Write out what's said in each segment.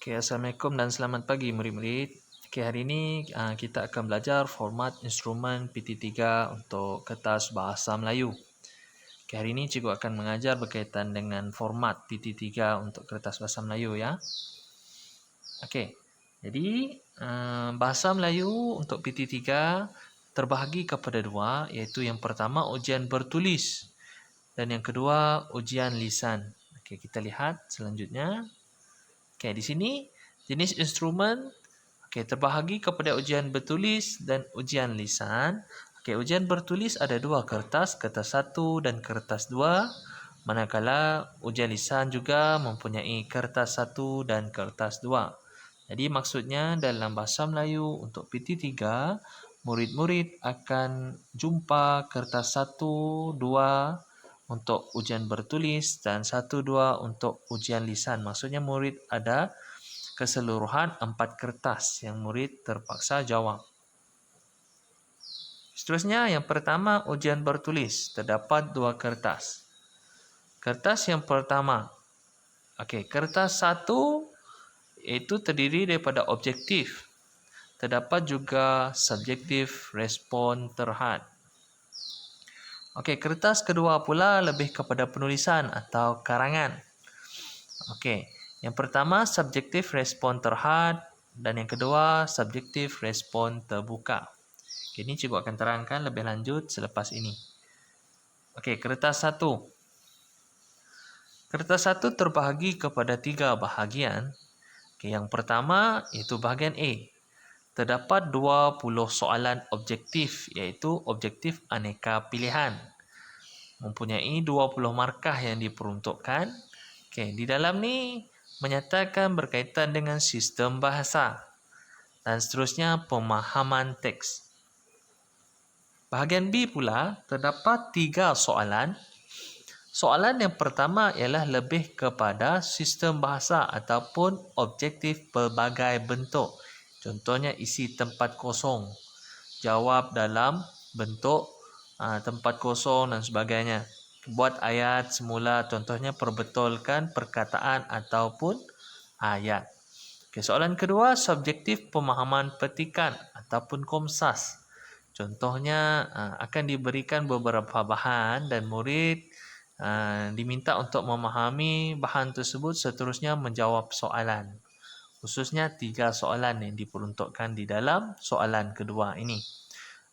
Okay, Assalamualaikum dan selamat pagi murid-murid. Okay, hari ini kita akan belajar format instrumen PT3 untuk kertas bahasa Melayu. Okay, hari ini cikgu akan mengajar berkaitan dengan format PT3 untuk kertas bahasa Melayu ya. Okay, jadi bahasa Melayu untuk PT3 terbahagi kepada dua, iaitu yang pertama ujian bertulis dan yang kedua ujian lisan. Okay, kita lihat selanjutnya. Okay, di sini jenis instrumen terbahagi kepada ujian bertulis dan ujian lisan. Ujian bertulis ada dua kertas, kertas 1 dan kertas 2. Manakala ujian lisan juga mempunyai kertas 1 dan kertas 2. Jadi maksudnya dalam bahasa Melayu untuk PT3, murid-murid akan jumpa kertas 1, 2 untuk ujian bertulis dan 1, 2 untuk ujian lisan. Maksudnya murid ada keseluruhan 4 kertas yang murid terpaksa jawab. Seterusnya yang pertama ujian bertulis, terdapat 2 kertas. Kertas yang pertama, kertas 1 itu terdiri daripada objektif. Terdapat juga subjektif respon terhad. Kertas kedua pula lebih kepada penulisan atau karangan. Yang pertama subjektif respon terhad dan yang kedua subjektif respon terbuka. Ini cikgu akan terangkan lebih lanjut selepas ini. Kertas 1. Kertas 1 terbahagi kepada 3 bahagian. Yang pertama iaitu bahagian A. Terdapat 20 soalan objektif, iaitu objektif aneka pilihan. Mempunyai 20 markah yang diperuntukkan. Di dalam ni menyatakan berkaitan dengan sistem bahasa dan seterusnya pemahaman teks. Bahagian B pula terdapat 3 soalan. Soalan yang pertama ialah lebih kepada sistem bahasa ataupun objektif pelbagai bentuk. Contohnya isi tempat kosong, jawab dalam bentuk tempat kosong dan sebagainya. Buat ayat semula, contohnya perbetulkan perkataan ataupun ayat. Soalan kedua, subjektif pemahaman petikan ataupun komsas. Contohnya akan diberikan beberapa bahan dan murid diminta untuk memahami bahan tersebut, seterusnya menjawab soalan. Khususnya 3 soalan yang diperuntukkan di dalam soalan kedua ini.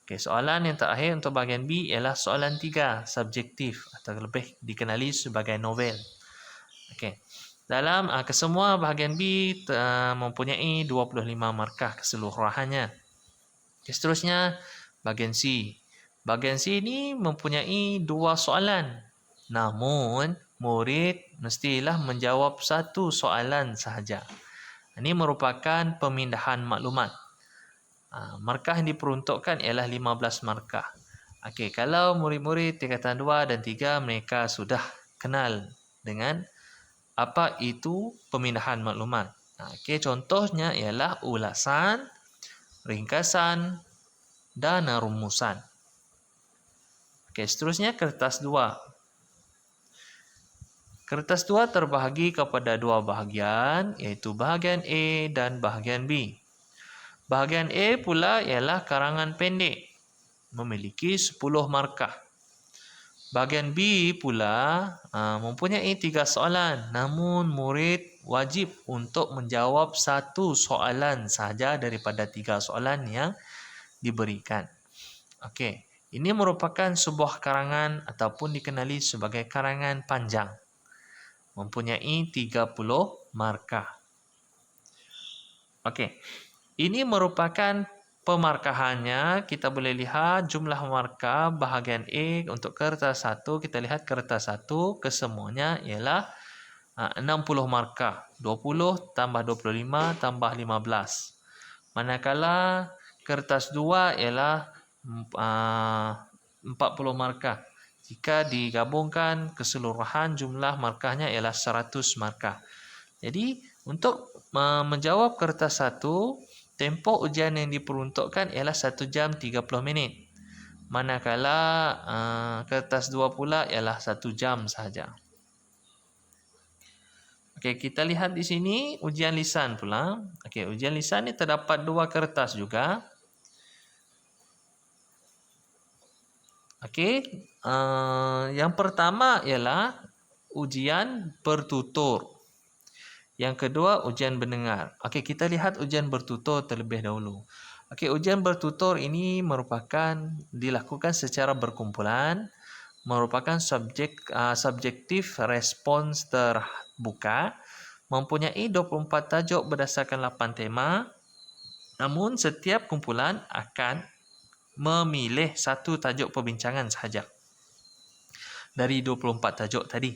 Soalan yang terakhir untuk bahagian B ialah soalan 3, subjektif atau lebih dikenali sebagai novel. Dalam kesemua bahagian B mempunyai 25 markah keseluruhannya. Seterusnya bahagian C. Bahagian C ini mempunyai 2 soalan. Namun murid mestilah menjawab 1 soalan sahaja. Ini merupakan pemindahan maklumat. Markah yang diperuntukkan ialah 15 markah. Kalau murid-murid tingkatan 2 dan 3 mereka sudah kenal dengan apa itu pemindahan maklumat. Contohnya ialah ulasan, ringkasan dan rumusan. Seterusnya kertas 2. Kertas 2 terbahagi kepada 2 bahagian, iaitu bahagian A dan bahagian B. Bahagian A pula ialah karangan pendek, memiliki 10 markah. Bahagian B pula mempunyai 3 soalan, namun murid wajib untuk menjawab 1 soalan sahaja daripada 3 soalan yang diberikan. Ini merupakan sebuah karangan ataupun dikenali sebagai karangan panjang. Mempunyai 30 markah. Ini merupakan pemarkahannya. Kita boleh lihat jumlah markah bahagian A untuk kertas 1. Kita lihat kertas 1 kesemuanya ialah 60 markah. 20 tambah 25 tambah 15. Manakala kertas 2 ialah 40 markah. Jika digabungkan keseluruhan jumlah markahnya ialah 100 markah. Jadi untuk menjawab kertas 1, tempoh ujian yang diperuntukkan ialah 1 jam 30 minit. Manakala kertas 2 pula ialah 1 jam sahaja. Okey, kita lihat di sini ujian lisan pula. Okey, ujian lisan ni terdapat 2 kertas juga. Okey, yang pertama ialah ujian bertutur. Yang kedua, ujian mendengar. Okey, kita lihat ujian bertutur terlebih dahulu. Okey, ujian bertutur ini merupakan dilakukan secara berkumpulan, merupakan subjektif respons terbuka, mempunyai 24 tajuk berdasarkan 8 tema. Namun, setiap kumpulan akan memilih satu tajuk perbincangan sahaja dari 24 tajuk tadi.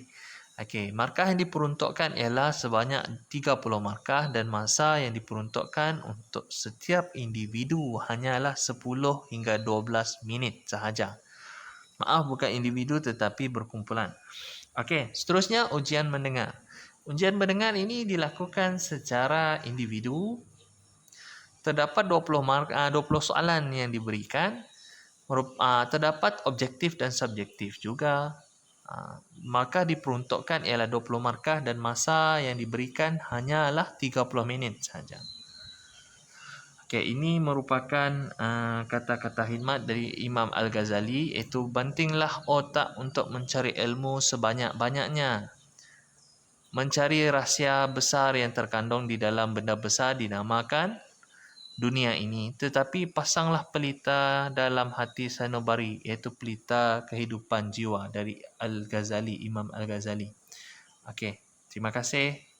Okey, markah yang diperuntukkan ialah sebanyak 30 markah dan masa yang diperuntukkan untuk setiap individu hanyalah 10 hingga 12 minit sahaja. Maaf, bukan individu tetapi berkumpulan. Okey, seterusnya ujian mendengar. Ujian mendengar ini dilakukan secara individu. Terdapat 20 soalan yang diberikan. Terdapat objektif dan subjektif juga. Maka diperuntukkan ialah 20 markah dan masa yang diberikan hanyalah 30 minit sahaja. Okey, ini merupakan kata-kata khidmat dari Imam Al-Ghazali, iaitu bantinglah otak untuk mencari ilmu sebanyak-banyaknya. Mencari rahsia besar yang terkandung di dalam benda besar dinamakan dunia ini, tetapi pasanglah pelita dalam hati sanubari, iaitu pelita kehidupan jiwa dari Al-Ghazali, Imam Al-Ghazali. Okey, terima kasih.